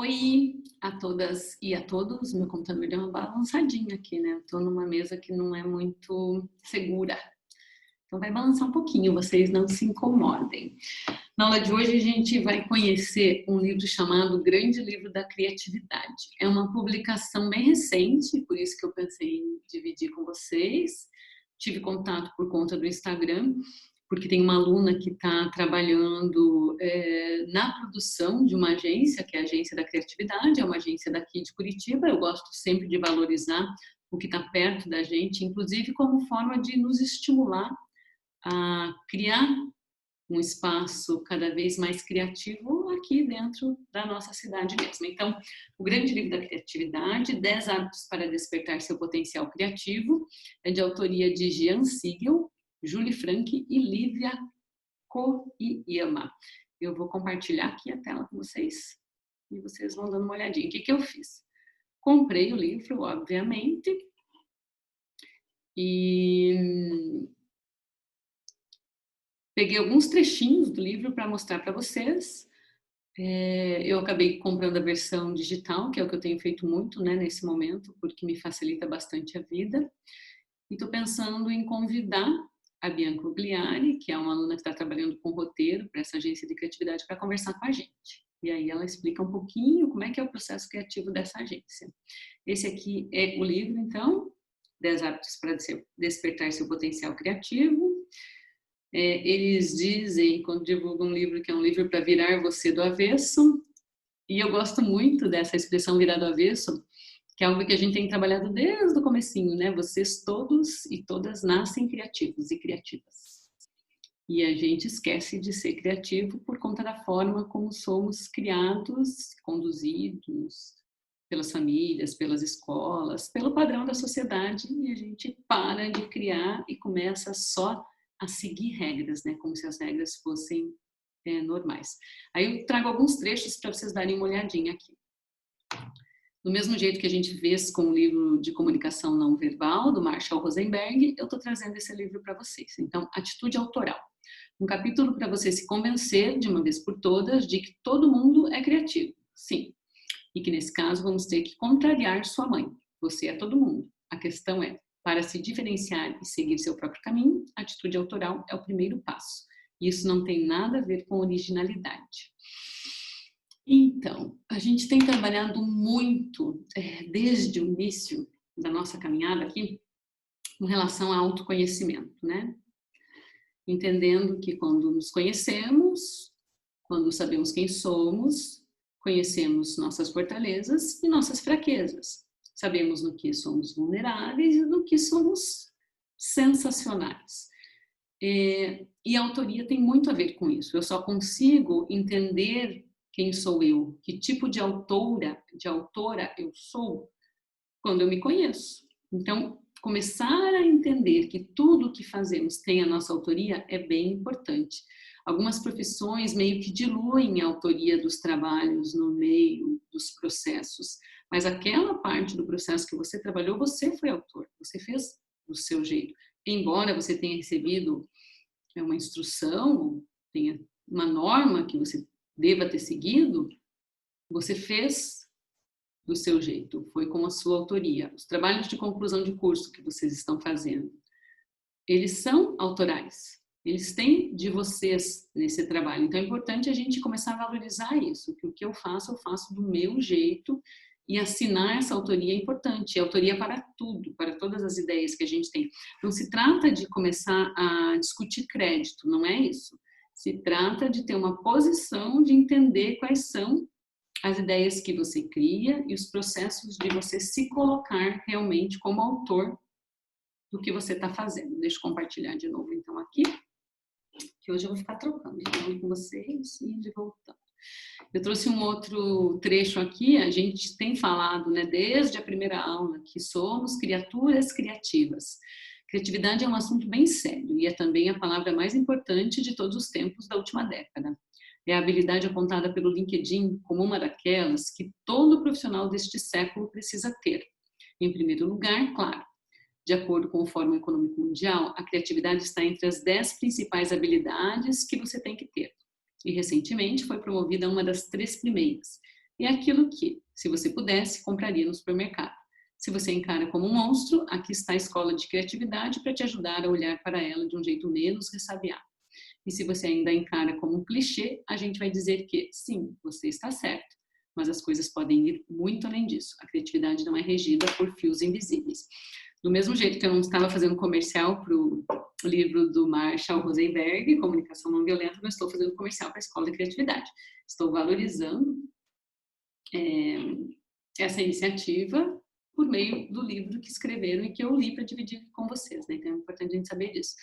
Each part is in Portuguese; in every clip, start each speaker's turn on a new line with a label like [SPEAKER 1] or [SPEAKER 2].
[SPEAKER 1] Oi a todas e a todos. Meu computador deu uma balançadinha aqui, né? Estou numa mesa que não é muito segura. Então vai balançar um pouquinho, vocês não se incomodem. Na aula de hoje a gente vai conhecer um livro chamado O Grande Livro da Criatividade. É uma publicação bem recente, por isso que eu pensei em dividir com vocês. Tive contato por conta do Instagram, porque tem uma aluna que está trabalhando na produção de uma agência, que é a Agência da Criatividade, é uma agência daqui de Curitiba. Eu gosto sempre de valorizar o que está perto da gente, inclusive como forma de nos estimular a criar um espaço cada vez mais criativo aqui dentro da nossa cidade mesmo. Então, o Grande Livro da Criatividade, 10 hábitos para despertar seu potencial criativo, é de autoria de Jean Siegel, Julie Frank e Lívia Koiyama. Eu vou compartilhar aqui a tela com vocês e vocês vão dando uma olhadinha. O que eu fiz? Comprei o livro, obviamente, e peguei alguns trechinhos do livro para mostrar para vocês. Eu acabei comprando a versão digital, que é o que eu tenho feito muito, né, nesse momento, porque me facilita bastante a vida. E estou pensando em convidar a Bianca Ugliari, que é uma aluna que está trabalhando com roteiro para essa agência de criatividade, para conversar com a gente. E aí ela explica um pouquinho como é que é o processo criativo dessa agência. Esse aqui é o livro, então, 10 hábitos para despertar seu potencial criativo. Eles dizem, quando divulgam um livro, que é um livro para virar você do avesso, e eu gosto muito dessa expressão virar do avesso, que é algo que a gente tem trabalhado desde o comecinho, né? Vocês todos e todas nascem criativos e criativas. E a gente esquece de ser criativo por conta da forma como somos criados, conduzidos pelas famílias, pelas escolas, pelo padrão da sociedade, e a gente para de criar e começa só a seguir regras, né? Como se as regras fossem normais. Aí eu trago alguns trechos para vocês darem uma olhadinha aqui. Do mesmo jeito que a gente vê com o livro de comunicação não verbal, do Marshall Rosenberg, eu estou trazendo esse livro para vocês. Então, atitude autoral. Um capítulo para você se convencer, de uma vez por todas, de que todo mundo é criativo. Sim. E que, nesse caso, vamos ter que contrariar sua mãe. Você é todo mundo. A questão é, para se diferenciar e seguir seu próprio caminho, a atitude autoral é o primeiro passo. Isso não tem nada a ver com originalidade. Então, a gente tem trabalhado muito, desde o início da nossa caminhada aqui, com relação ao autoconhecimento, né? Entendendo que quando nos conhecemos, quando sabemos quem somos, conhecemos nossas fortalezas e nossas fraquezas. Sabemos no que somos vulneráveis e no que somos sensacionais. E a autoria tem muito a ver com isso. Eu só consigo entender quem sou eu, que tipo de autora eu sou, quando eu me conheço. Então, começar a entender que tudo o que fazemos tem a nossa autoria é bem importante. Algumas profissões meio que diluem a autoria dos trabalhos no meio dos processos, mas aquela parte do processo que você trabalhou, você foi autor, você fez do seu jeito. Embora você tenha recebido uma instrução, tenha uma norma que você deva ter seguido, você fez do seu jeito, foi com a sua autoria. Os trabalhos de conclusão de curso que vocês estão fazendo, eles são autorais, eles têm de vocês nesse trabalho. Então é importante a gente começar a valorizar isso, que o que eu faço do meu jeito, e assinar essa autoria é importante, é autoria para tudo, para todas as ideias que a gente tem. Não se trata de começar a discutir crédito, não é isso. Se trata de ter uma posição de entender quais são as ideias que você cria e os processos de você se colocar realmente como autor do que você está fazendo. Deixa eu compartilhar de novo então aqui, que hoje eu vou ficar trocando de novo com vocês e de voltando. Eu trouxe um outro trecho aqui, a gente tem falado, né, desde a primeira aula, que somos criaturas criativas. Criatividade é um assunto bem sério e é também a palavra mais importante de todos os tempos da última década. É a habilidade apontada pelo LinkedIn como uma daquelas que todo profissional deste século precisa ter. Em primeiro lugar, claro, de acordo com o Fórum Econômico Mundial, a criatividade está entre as 10 principais habilidades que você tem que ter. E recentemente foi promovida uma das 3 primeiras, e aquilo que, se você pudesse, compraria no supermercado. Se você encara como um monstro, aqui está a escola de criatividade para te ajudar a olhar para ela de um jeito menos ressabiado. E se você ainda encara como um clichê, a gente vai dizer que, sim, você está certo, mas as coisas podem ir muito além disso. A criatividade não é regida por fios invisíveis. Do mesmo jeito que eu não estava fazendo comercial para o livro do Marshall Rosenberg, Comunicação Não Violenta, não estou fazendo comercial para a Escola de Criatividade. Estou valorizando essa iniciativa por meio do livro que escreveram e que eu li para dividir com vocês, né? Então é importante a gente saber disso.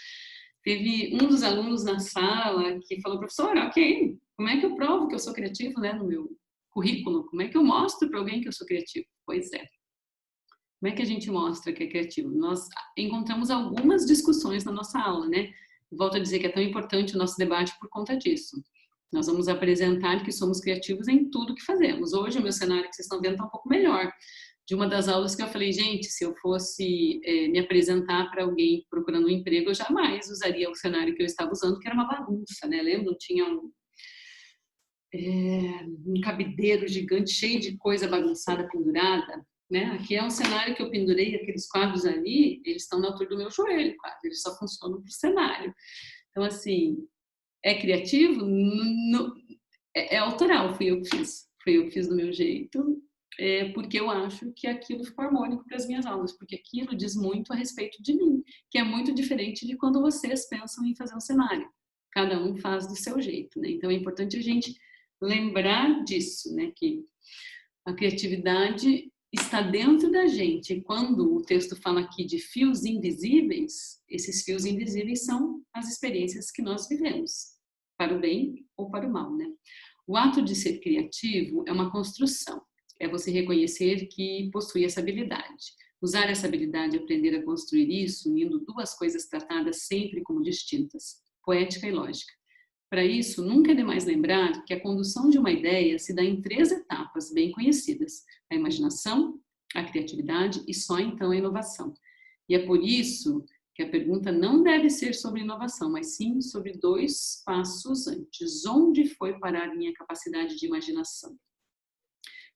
[SPEAKER 1] Teve um dos alunos na sala que falou, professora, ok, como é que eu provo que eu sou criativo, né, no meu currículo? Como é que eu mostro para alguém que eu sou criativo? Pois é. Como é que a gente mostra que é criativo? Nós encontramos algumas discussões na nossa aula, né? Volto a dizer que é tão importante o nosso debate por conta disso. Nós vamos apresentar que somos criativos em tudo que fazemos. Hoje, o meu cenário que vocês estão vendo está um pouco melhor. De uma das aulas que eu falei, gente, se eu fosse me apresentar para alguém procurando um emprego, eu jamais usaria o cenário que eu estava usando, que era uma bagunça, né? Lembram? Tinha um cabideiro gigante, cheio de coisa bagunçada, pendurada, né? Aqui é um cenário que eu pendurei, aqueles quadros ali, eles estão na altura do meu joelho, quase, eles só funcionam para o cenário. Então, assim, é criativo? É autoral, fui eu que fiz do meu jeito, porque eu acho que aquilo ficou harmônico para as minhas aulas, porque aquilo diz muito a respeito de mim, que é muito diferente de quando vocês pensam em fazer um cenário. Cada um faz do seu jeito, né? Então é importante a gente lembrar disso, né? Que a criatividade está dentro da gente. E quando o texto fala aqui de fios invisíveis, esses fios invisíveis são as experiências que nós vivemos, para o bem ou para o mal, né? O ato de ser criativo é uma construção, é você reconhecer que possui essa habilidade. Usar essa habilidade e aprender a construir isso, unindo duas coisas tratadas sempre como distintas, poética e lógica. Para isso, nunca é demais lembrar que a condução de uma ideia se dá em 3 etapas bem conhecidas: a imaginação, a criatividade e só então a inovação. E é por isso que a pergunta não deve ser sobre inovação, mas sim sobre 2 passos antes. Onde foi parar minha capacidade de imaginação?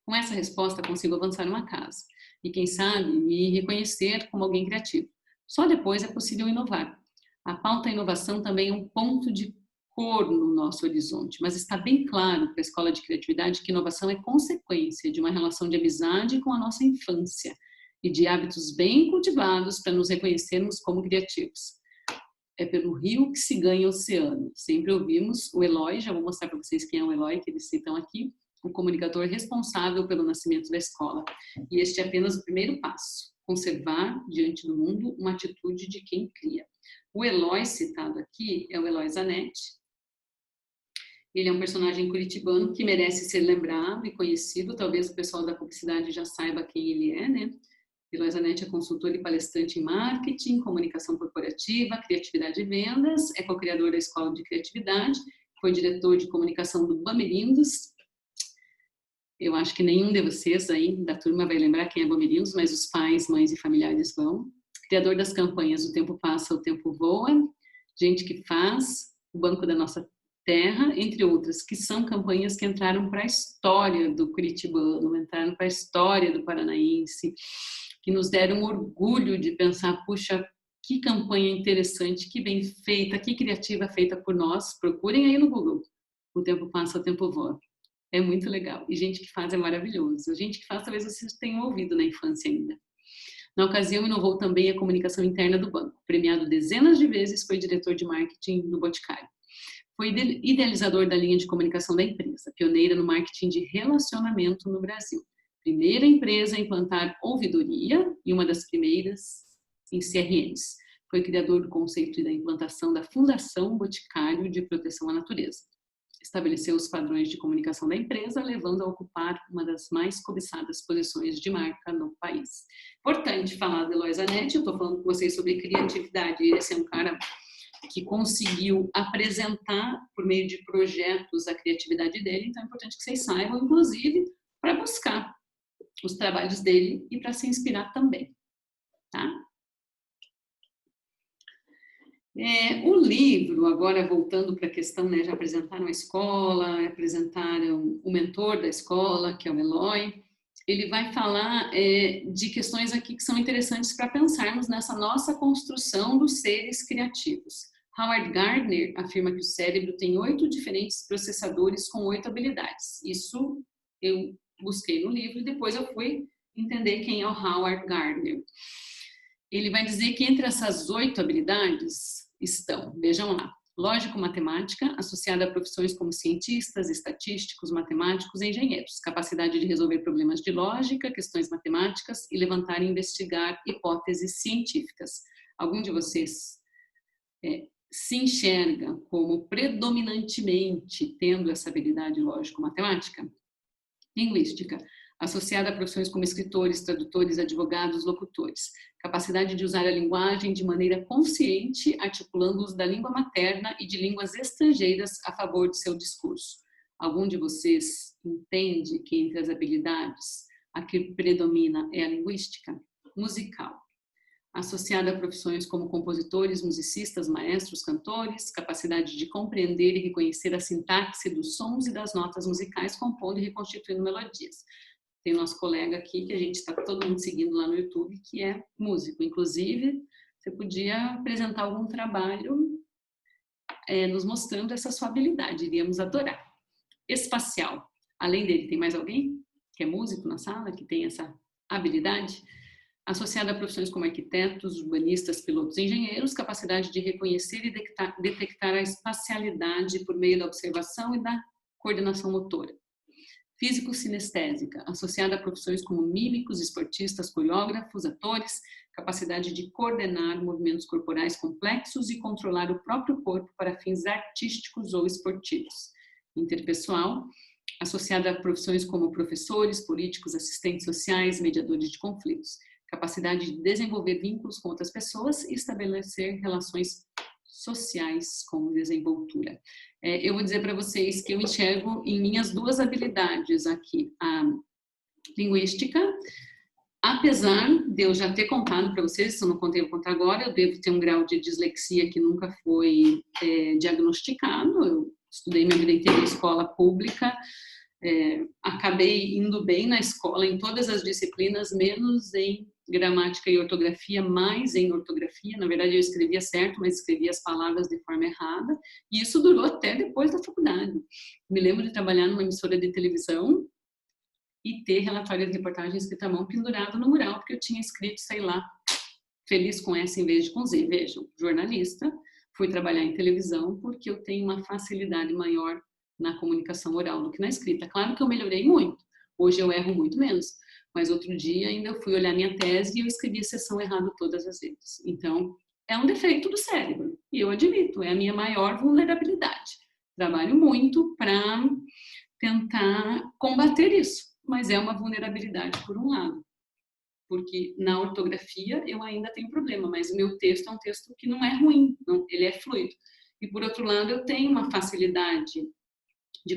[SPEAKER 1] Com essa resposta, consigo avançar uma casa e, quem sabe, me reconhecer como alguém criativo. Só depois é possível inovar. A pauta inovação também é um ponto de cor no nosso horizonte, mas está bem claro para a Escola de Criatividade que inovação é consequência de uma relação de amizade com a nossa infância e de hábitos bem cultivados para nos reconhecermos como criativos. É pelo rio que se ganha o oceano. Sempre ouvimos o Eloy, já vou mostrar para vocês quem é o Eloy, que eles citam aqui, o comunicador responsável pelo nascimento da escola. E este é apenas o primeiro passo: conservar diante do mundo uma atitude de quem cria. O Eloy citado aqui é o Eloy Zanetti. Ele é um personagem curitibano que merece ser lembrado e conhecido. Talvez o pessoal da publicidade já saiba quem ele é, né? Eloy Zanetti é consultor e palestrante em marketing, comunicação corporativa, criatividade e vendas, é co-criador da Escola de Criatividade, foi diretor de comunicação do Bamerindos. Eu acho que nenhum de vocês aí da turma vai lembrar quem é Bamerindos, mas os pais, mães e familiares vão. Criador das campanhas O Tempo Passa, o Tempo Voa, Gente que Faz, O Banco da Nossa Terra, entre outras, que são campanhas que entraram para a história do curitibano, entraram para a história do paranaense, que nos deram orgulho de pensar, puxa, que campanha interessante, que bem feita, que criativa feita por nós. Procurem aí no Google. O Tempo Passa, o Tempo Voa. É muito legal. E Gente que Faz é maravilhoso. Gente que Faz talvez vocês tenham ouvido na infância ainda. Na ocasião, inovou também a comunicação interna do banco. Premiado dezenas de vezes, foi diretor de marketing do Boticário. Foi idealizador da linha de comunicação da empresa, pioneira no marketing de relacionamento no Brasil. Primeira empresa a implantar ouvidoria e uma das primeiras em CRMs. Foi criador do conceito e da implantação da Fundação Boticário de Proteção à Natureza. Estabeleceu os padrões de comunicação da empresa, levando a ocupar uma das mais cobiçadas posições de marca no país. Importante falar do Eloy Zanetti, eu estou falando com vocês sobre criatividade, esse é um cara que conseguiu apresentar por meio de projetos a criatividade dele, então é importante que vocês saibam, inclusive, para buscar os trabalhos dele e para se inspirar também, tá? O livro, agora voltando para a questão, né, já apresentaram a escola, apresentaram o mentor da escola, que é o Eloy, ele vai falar de questões aqui que são interessantes para pensarmos nessa nossa construção dos seres criativos. Howard Gardner afirma que o cérebro tem 8 diferentes processadores com 8 habilidades. Isso eu busquei no livro e depois eu fui entender quem é o Howard Gardner. Ele vai dizer que entre essas 8 habilidades estão, vejam lá, lógico-matemática, associada a profissões como cientistas, estatísticos, matemáticos e engenheiros, capacidade de resolver problemas de lógica, questões matemáticas e levantar e investigar hipóteses científicas. Algum de vocês se enxerga como predominantemente tendo essa habilidade lógico-matemática? Linguística, associada a profissões como escritores, tradutores, advogados, locutores. Capacidade de usar a linguagem de maneira consciente, articulando o uso da língua materna e de línguas estrangeiras a favor de seu discurso. Algum de vocês entende que entre as habilidades a que predomina é a linguística? Musical, associada a profissões como compositores, musicistas, maestros, cantores, capacidade de compreender e reconhecer a sintaxe dos sons e das notas musicais, compondo e reconstituindo melodias. Tem nosso colega aqui, que a gente está todo mundo seguindo lá no YouTube, que é músico. Inclusive, você podia apresentar algum trabalho nos mostrando essa sua habilidade, iríamos adorar. Espacial, além dele, tem mais alguém que é músico na sala, que tem essa habilidade? Associada a profissões como arquitetos, urbanistas, pilotos e engenheiros, capacidade de reconhecer e detectar a espacialidade por meio da observação e da coordenação motora. Físico-sinestésica, associada a profissões como mímicos, esportistas, coreógrafos, atores, capacidade de coordenar movimentos corporais complexos e controlar o próprio corpo para fins artísticos ou esportivos. Interpessoal, associada a profissões como professores, políticos, assistentes sociais, mediadores de conflitos. Capacidade de desenvolver vínculos com outras pessoas e estabelecer relações sociais com desenvoltura. Eu vou dizer para vocês que eu enxergo em minhas 2 habilidades aqui, a linguística, apesar de eu já ter contado para vocês, se eu não contei, eu vou contar agora, eu devo ter um grau de dislexia que nunca foi diagnosticado, eu estudei minha vida inteira em escola pública, acabei indo bem na escola em todas as disciplinas, menos em gramática e ortografia, mais em ortografia. Na verdade, eu escrevia certo, mas escrevia as palavras de forma errada, e isso durou até depois da faculdade. Me lembro de trabalhar numa emissora de televisão e ter relatório de reportagem escrito à mão pendurado no mural, porque eu tinha escrito, sei lá, feliz com S em vez de com Z. Vejam, jornalista, fui trabalhar em televisão porque eu tenho uma facilidade maior na comunicação oral do que na escrita. Claro que eu melhorei muito, hoje eu erro muito menos, mas outro dia ainda eu fui olhar minha tese e eu escrevi a seção errada todas as vezes. Então, é um defeito do cérebro, e eu admito, é a minha maior vulnerabilidade. Trabalho muito para tentar combater isso, mas é uma vulnerabilidade por um lado, porque na ortografia eu ainda tenho problema, mas o meu texto é um texto que não é ruim, não, ele é fluido. E por outro lado, eu tenho uma facilidade de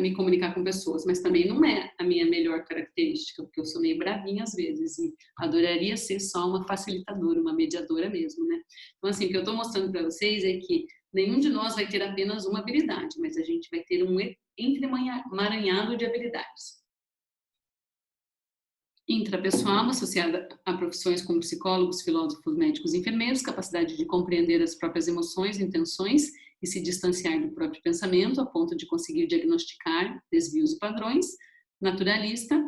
[SPEAKER 1] me comunicar com pessoas, mas também não é a minha melhor característica, porque eu sou meio bravinha às vezes e adoraria ser só uma facilitadora, uma mediadora mesmo, né? Então, assim, o que eu estou mostrando para vocês é que nenhum de nós vai ter apenas uma habilidade, mas a gente vai ter um entremaranhado de habilidades. Intrapessoal, associada a profissões como psicólogos, filósofos, médicos e enfermeiros, capacidade de compreender as próprias emoções, intenções e se distanciar do próprio pensamento a ponto de conseguir diagnosticar desvios e padrões. Naturalista,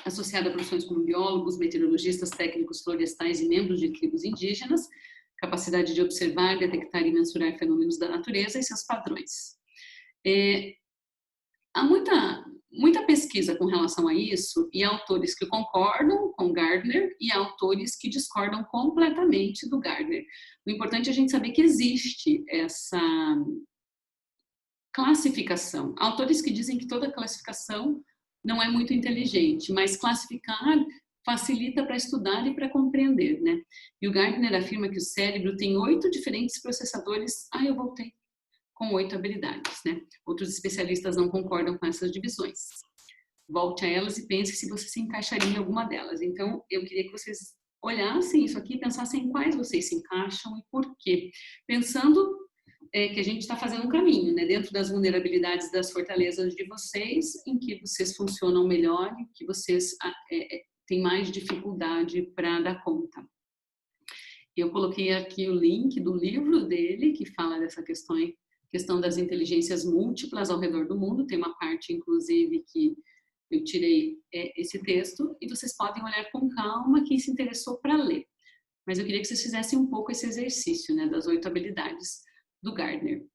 [SPEAKER 1] associada a profissões como biólogos, meteorologistas, técnicos florestais e membros de tribos indígenas, capacidade de observar, detectar e mensurar fenômenos da natureza e seus padrões. Há muita pesquisa com relação a isso, e autores que concordam com Gardner e autores que discordam completamente do Gardner. O importante é a gente saber que existe essa classificação. Autores que dizem que toda classificação não é muito inteligente, mas classificar facilita para estudar e para compreender, né? E o Gardner afirma que o cérebro tem 8 diferentes processadores. Eu voltei. Com 8 habilidades, né? Outros especialistas não concordam com essas divisões. Volte a elas e pense se você se encaixaria em alguma delas. Então, eu queria que vocês olhassem isso aqui, pensassem em quais vocês se encaixam e por quê. Pensando que a gente está fazendo um caminho, né? Dentro das vulnerabilidades, das fortalezas de vocês, em que vocês funcionam melhor, em que vocês têm mais dificuldade para dar conta. Eu coloquei aqui o link do livro dele, que fala dessa questão das inteligências múltiplas ao redor do mundo. Tem uma parte, inclusive, que eu tirei esse texto, e vocês podem olhar com calma quem se interessou para ler. Mas eu queria que vocês fizessem um pouco esse exercício, né, das 8 habilidades do Gardner.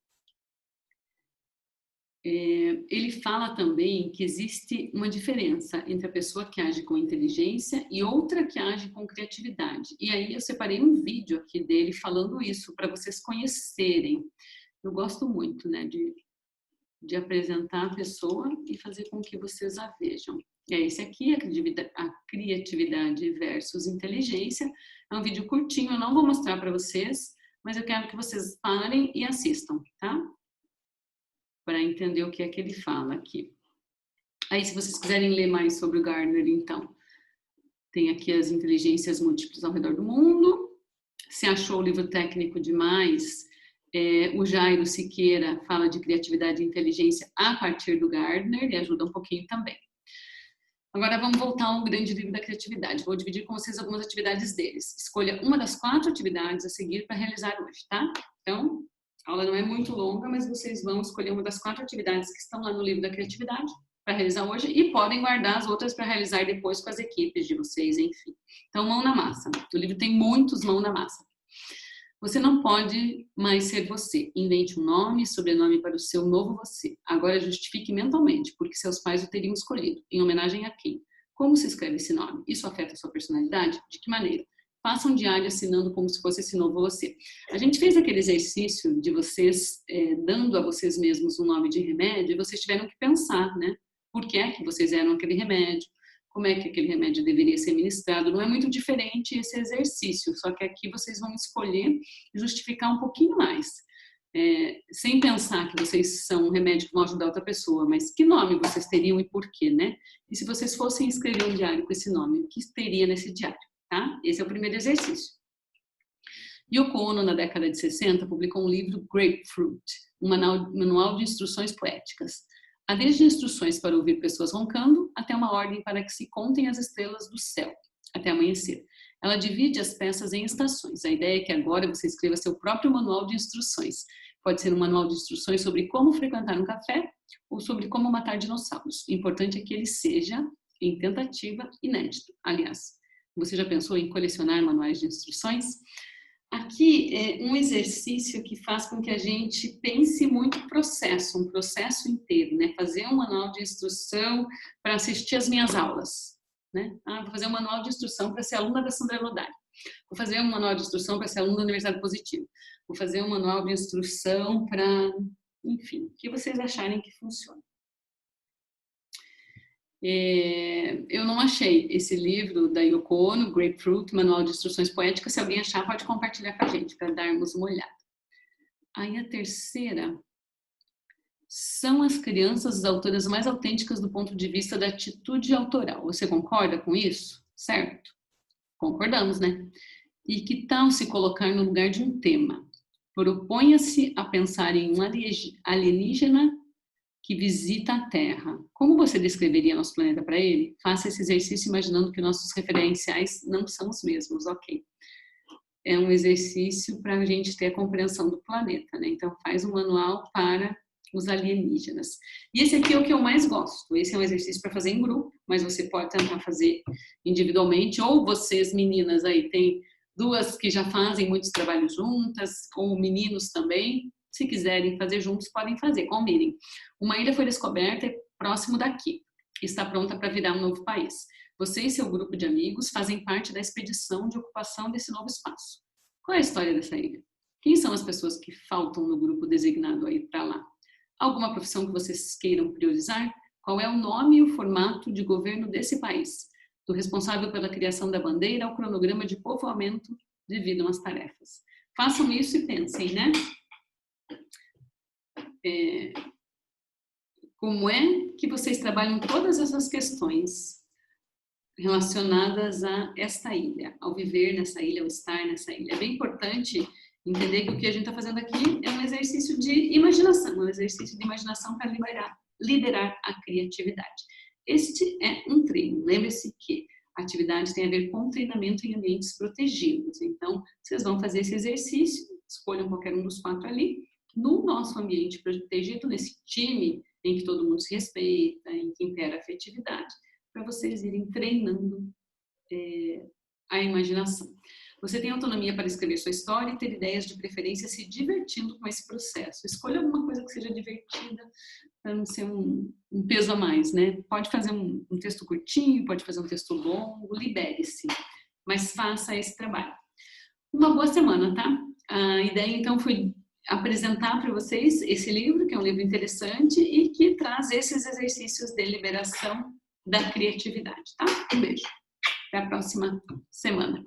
[SPEAKER 1] Ele fala também que existe uma diferença entre a pessoa que age com inteligência e outra que age com criatividade. E aí eu separei um vídeo aqui dele falando isso, para vocês conhecerem. Eu gosto muito, né, de apresentar a pessoa e fazer com que vocês a vejam. Esse aqui, a criatividade versus inteligência. É um vídeo curtinho, eu não vou mostrar para vocês, mas eu quero que vocês parem e assistam, tá? Para entender o que é que ele fala aqui. Aí, se vocês quiserem ler mais sobre o Gardner, então, tem aqui as inteligências múltiplas ao redor do mundo. Se achou o livro técnico demais, o Jairo Siqueira fala de criatividade e inteligência a partir do Gardner, e ajuda um pouquinho também. Agora vamos voltar ao grande livro da criatividade. Vou dividir com vocês algumas atividades deles. Escolha uma das 4 atividades a seguir para realizar hoje, tá? Então, a aula não é muito longa, mas vocês vão escolher uma das 4 atividades que estão lá no livro da criatividade para realizar hoje e podem guardar as outras para realizar depois com as equipes de vocês, enfim. Então, mão na massa. O livro tem muitos mão na massa. Você não pode mais ser você. Invente um nome e sobrenome para o seu novo você. Agora justifique mentalmente, porque seus pais o teriam escolhido. Em homenagem a quem? Como se escreve esse nome? Isso afeta a sua personalidade? De que maneira? Faça um diário assinando como se fosse esse novo você. A gente fez aquele exercício de vocês dando a vocês mesmos um nome de remédio e vocês tiveram que pensar, né? Por que é que vocês eram aquele remédio? Como é que aquele remédio deveria ser ministrado? Não é muito diferente esse exercício, só que aqui vocês vão escolher justificar um pouquinho mais. Sem pensar que vocês são um remédio que vão ajudar outra pessoa, mas que nome vocês teriam e por quê, né? E se vocês fossem escrever um diário com esse nome, o que teria nesse diário, tá? Esse é o primeiro exercício. Yoko Ono, na década de 60, publicou um livro, Grapefruit, um manual de instruções poéticas. Há desde instruções para ouvir pessoas roncando, até uma ordem para que se contem as estrelas do céu, até amanhecer. Ela divide as peças em estações. A ideia é que agora você escreva seu próprio manual de instruções. Pode ser um manual de instruções sobre como frequentar um café ou sobre como matar dinossauros. O importante é que ele seja, em tentativa, inédito. Aliás, você já pensou em colecionar manuais de instruções? Aqui é um exercício que faz com que a gente pense muito o processo, um processo inteiro, né? Fazer um manual de instrução para assistir às minhas aulas, né? Vou fazer um manual de instrução para ser aluna da Sandra Lodari. Vou fazer um manual de instrução para ser aluna da Universidade Positiva. Vou fazer um manual de instrução para, enfim, o que vocês acharem que funciona. Eu não achei esse livro da Yoko Ono, Grapefruit, Manual de Instruções Poéticas. Se alguém achar, pode compartilhar com a gente, para darmos uma olhada. Aí a terceira são as crianças as autoras mais autênticas do ponto de vista da atitude autoral. Você concorda com isso? Certo? Concordamos, né? E que tal se colocar no lugar de um tema? Proponha-se a pensar em um alienígena que visita a Terra. Como você descreveria nosso planeta para ele? Faça esse exercício imaginando que nossos referenciais não são os mesmos, ok? É um exercício para a gente ter a compreensão do planeta, né? Então, faz um manual para os alienígenas. E esse aqui é o que eu mais gosto. Esse é um exercício para fazer em grupo, mas você pode tentar fazer individualmente, ou vocês, meninas, aí, tem 2 que já fazem muitos trabalhos juntas, ou meninos também. Se quiserem fazer juntos, podem fazer, combinem. Uma ilha foi descoberta próximo daqui. Está pronta para virar um novo país. Você e seu grupo de amigos fazem parte da expedição de ocupação desse novo espaço. Qual é a história dessa ilha? Quem são as pessoas que faltam no grupo designado a ir para lá? Alguma profissão que vocês queiram priorizar? Qual é o nome e o formato de governo desse país? Do responsável pela criação da bandeira ao cronograma de povoamento, dividam as tarefas. Façam isso e pensem, né? Como é que vocês trabalham todas essas questões? relacionadas a esta ilha, ao viver nessa ilha, ao estar nessa ilha. É bem importante entender que o que a gente está fazendo aqui é um exercício de imaginação, um exercício de imaginação para liderar a criatividade. Este é um treino. Lembre-se que a atividade tem a ver com treinamento em ambientes protegidos. Então, vocês vão fazer esse exercício, escolham qualquer um dos 4 ali, no nosso ambiente protegido, nesse time em que todo mundo se respeita, em que impera a afetividade, para vocês irem treinando a imaginação. Você tem autonomia para escrever sua história e ter ideias, de preferência se divertindo com esse processo. Escolha alguma coisa que seja divertida, para não ser um peso a mais, né? Pode fazer um texto curtinho, pode fazer um texto longo, libere-se, mas faça esse trabalho. Uma boa semana, tá? A ideia, então, foi apresentar para vocês esse livro, que é um livro interessante e que traz esses exercícios de liberação da criatividade, tá? Um beijo. Até a próxima semana.